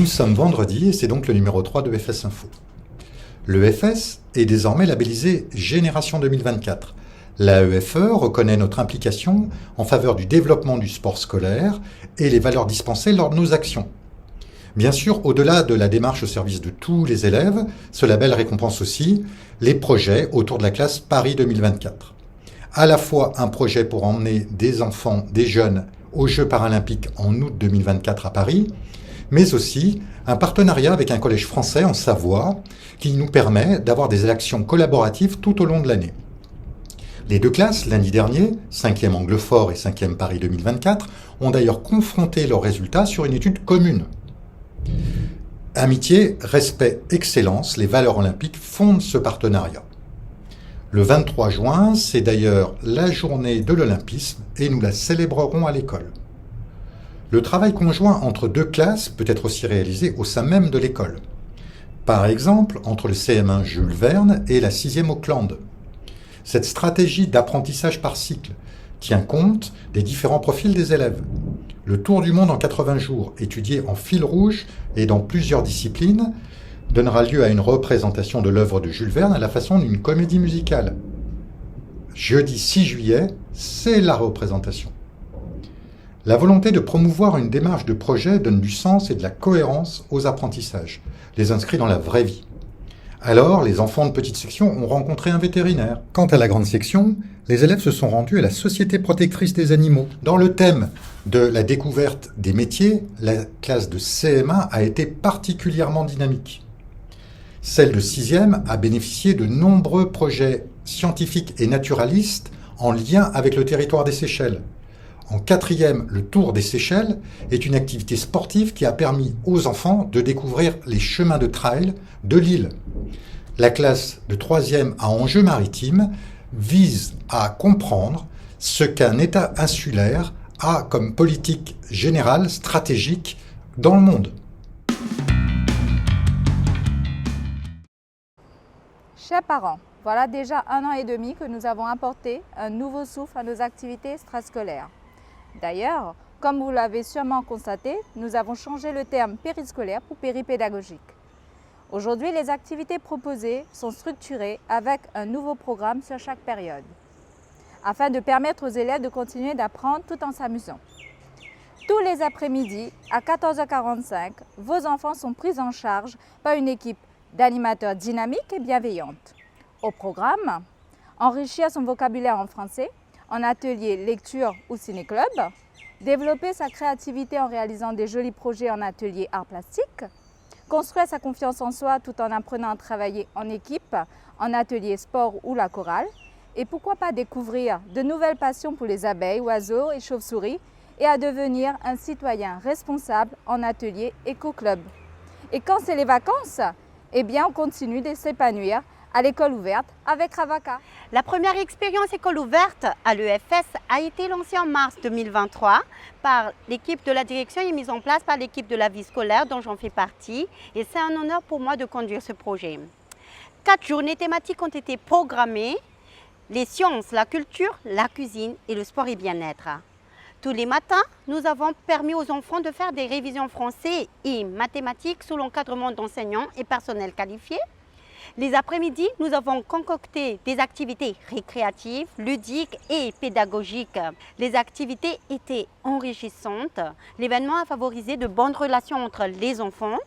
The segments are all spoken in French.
sommes vendredi et c'est donc le numéro 3 de FS Info. Le FS est désormais labellisé Génération 2024. L'AEFE reconnaît notre implication en faveur du développement du sport scolaire et les valeurs dispensées lors de nos actions. Bien sûr, au-delà de la démarche au service de tous les élèves, ce label récompense aussi les projets autour de la classe Paris 2024. À la fois un projet pour emmener des enfants, des jeunes aux Jeux paralympiques en août 2024 à Paris, mais aussi un partenariat avec un collège français en Savoie qui nous permet d'avoir des actions collaboratives tout au long de l'année. Les deux classes, lundi dernier, 5e Anglefort et 5e Paris 2024, ont d'ailleurs confronté leurs résultats sur une étude commune. Amitié, respect, excellence, les valeurs olympiques fondent ce partenariat. Le 23 juin, c'est d'ailleurs la journée de l'olympisme et nous la célébrerons à l'école. Le travail conjoint entre deux classes peut être aussi réalisé au sein même de l'école. Par exemple, entre le CM1 Jules Verne et la 6e Auckland. Cette stratégie d'apprentissage par cycle tient compte des différents profils des élèves. Le tour du monde en 80 jours, étudié en fil rouge et dans plusieurs disciplines, donnera lieu à une représentation de l'œuvre de Jules Verne à la façon d'une comédie musicale. Jeudi 6 juillet, c'est la représentation. La volonté de promouvoir une démarche de projet donne du sens et de la cohérence aux apprentissages, les inscrits dans la vraie vie. Alors, les enfants de petite section ont rencontré un vétérinaire. Quant à la grande section, les élèves se sont rendus à la Société protectrice des animaux. Dans le thème de la découverte des métiers, la classe de CM1 a été particulièrement dynamique. Celle de 6e a bénéficié de nombreux projets scientifiques et naturalistes en lien avec le territoire des Seychelles. En 4e, le Tour des Seychelles est une activité sportive qui a permis aux enfants de découvrir les chemins de trail de l'île. La classe de 3e à enjeux maritimes vise à comprendre ce qu'un État insulaire a comme politique générale stratégique dans le monde. Chers parents, voilà déjà 1 an et demi que nous avons apporté un nouveau souffle à nos activités extrascolaires. D'ailleurs, comme vous l'avez sûrement constaté, nous avons changé le terme périscolaire pour péripédagogique. Aujourd'hui, les activités proposées sont structurées avec un nouveau programme sur chaque période, afin de permettre aux élèves de continuer d'apprendre tout en s'amusant. Tous les après-midi, à 14h45, vos enfants sont pris en charge par une équipe d'animateurs dynamiques et bienveillantes. Au programme, enrichir son vocabulaire en français, en atelier lecture ou ciné-club, développer sa créativité en réalisant des jolis projets en atelier art plastique, construire sa confiance en soi tout en apprenant à travailler en équipe, en atelier sport ou la chorale, et pourquoi pas découvrir de nouvelles passions pour les abeilles, oiseaux et chauves-souris, et à devenir un citoyen responsable en atelier éco-club. Et quand c'est les vacances, eh bien on continue de s'épanouir à l'école ouverte avec Ravaka. La première expérience école ouverte à l'EFS a été lancée en mars 2023 par l'équipe de la direction et mise en place par l'équipe de la vie scolaire dont j'en fais partie. Et c'est un honneur pour moi de conduire ce projet. 4 journées thématiques ont été programmées, les sciences, la culture, la cuisine et le sport et bien-être. Tous les matins, nous avons permis aux enfants de faire des révisions français et mathématiques sous l'encadrement d'enseignants et personnels qualifiés. Les après-midi, nous avons concocté des activités récréatives, ludiques et pédagogiques. Les activités étaient enrichissantes. L'événement a favorisé de bonnes relations entre les enfants.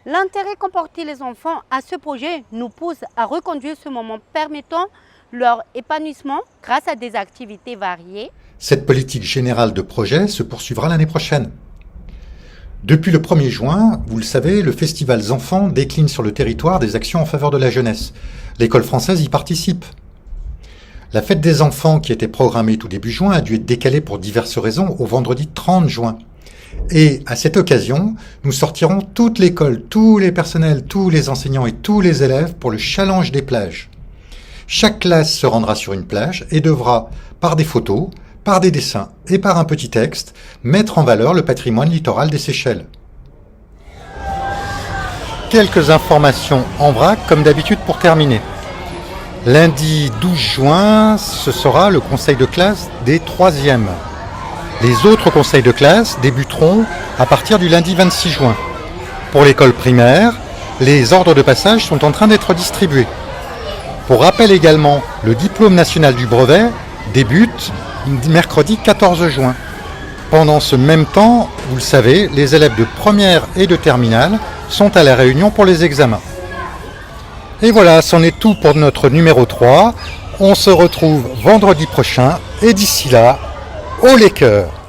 L'intérêt qu'ont porté les enfants à ce projet nous pousse à reconduire ce moment permettant leur épanouissement grâce à des activités variées. Cette politique générale de projet se poursuivra l'année prochaine. Depuis le 1er juin, vous le savez, le Festival Enfants décline sur le territoire des actions en faveur de la jeunesse. L'école française y participe. La fête des enfants, qui était programmée tout début juin, a dû être décalée pour diverses raisons au vendredi 30 juin. Et à cette occasion, nous sortirons toute l'école, tous les personnels, tous les enseignants et tous les élèves pour le challenge des plages. Chaque classe se rendra sur une plage et devra, par des photos, par des dessins et par un petit texte, mettre en valeur le patrimoine littoral des Seychelles. Quelques informations en vrac, comme d'habitude pour terminer. Lundi 12 juin, ce sera le conseil de classe des 3e. Les autres conseils de classe débuteront à partir du lundi 26 juin. Pour l'école primaire, les ordres de passage sont en train d'être distribués. Pour rappel également, le diplôme national du brevet débute mercredi 14 juin. Pendant ce même temps, vous le savez, les élèves de première et de terminale sont à la réunion pour les examens. Et voilà, c'en est tout pour notre numéro 3. On se retrouve vendredi prochain et d'ici là, haut les cœurs!